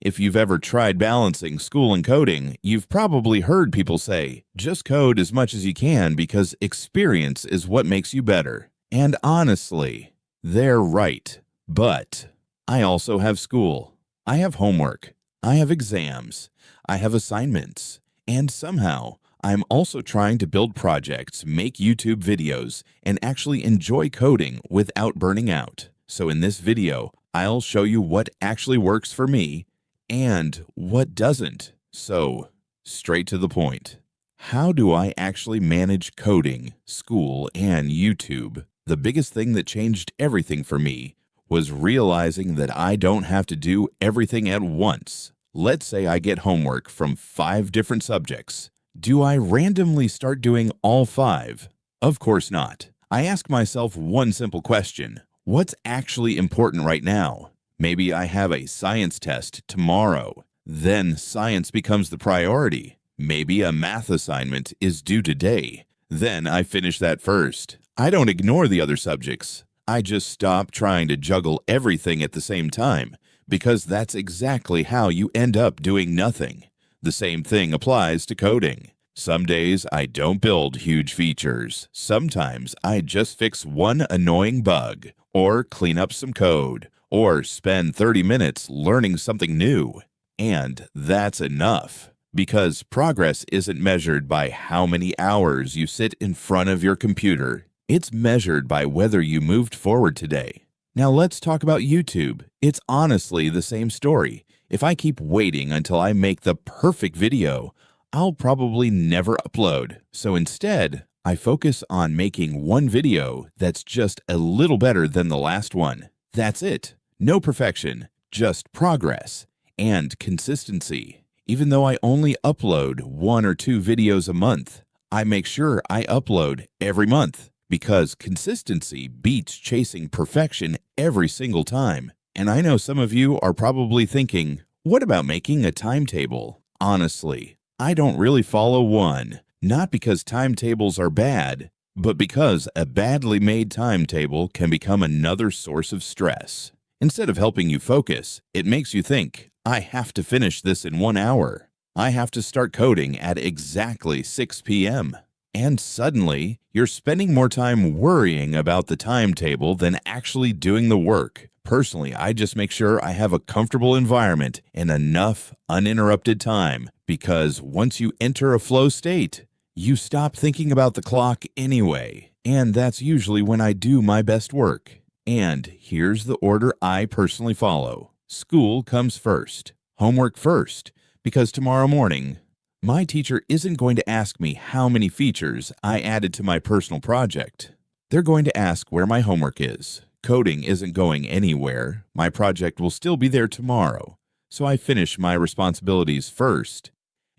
If you've ever tried balancing school and coding, you've probably heard people say, just code as much as you can because experience is what makes you better. And honestly, they're right. But I also have school. I have homework. I have exams. I have assignments. And somehow, I'm also trying to build projects, make YouTube videos, and actually enjoy coding without burning out. So in this video, I'll show you what actually works for me and what doesn't. So, straight to the point. How do I actually manage coding, school, and YouTube? The biggest thing that changed everything for me was realizing that I don't have to do everything at once. Let's say I get homework from 5 different subjects. Do I randomly start doing all 5? Of course not. I ask myself one simple question. What's actually important right now? Maybe I have a science test tomorrow. Then science becomes the priority. Maybe a math assignment is due today. Then I finish that first. I don't ignore the other subjects. I just stop trying to juggle everything at the same time, because that's exactly how you end up doing nothing. The same thing applies to coding. Some days I don't build huge features. Sometimes I just fix one annoying bug, or clean up some code, or spend 30 minutes learning something new. And that's enough, because progress isn't measured by how many hours you sit in front of your computer. It's measured by whether you moved forward today. Now let's talk about YouTube. It's honestly the same story. If I keep waiting until I make the perfect video, I'll probably never upload. So instead, I focus on making one video that's just a little better than the last one. That's it. No perfection, just progress and consistency. Even though I only upload 1 or 2 videos a month, I make sure I upload every month because consistency beats chasing perfection every single time. And I know some of you are probably thinking, what about making a timetable? Honestly, I don't really follow one. Not because timetables are bad, but because a badly made timetable can become another source of stress. Instead of helping you focus, it makes you think, I have to finish this in 1 hour. I have to start coding at exactly 6 p.m. And suddenly, you're spending more time worrying about the timetable than actually doing the work. Personally, I just make sure I have a comfortable environment and enough uninterrupted time, because once you enter a flow state, you stop thinking about the clock anyway, and that's usually when I do my best work. And here's the order I personally follow. School comes first, homework first, because tomorrow morning, my teacher isn't going to ask me how many features I added to my personal project. They're going to ask where my homework is. Coding isn't going anywhere. My project will still be there tomorrow, so I finish my responsibilities first.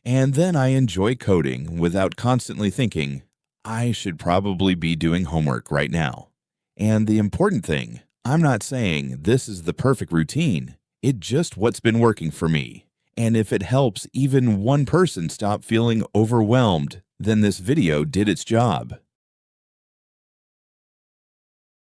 And then I enjoy coding without constantly thinking, I should probably be doing homework right now. And the important thing, I'm not saying this is the perfect routine. It's just what's been working for me. And if it helps even one person stop feeling overwhelmed, then this video did its job.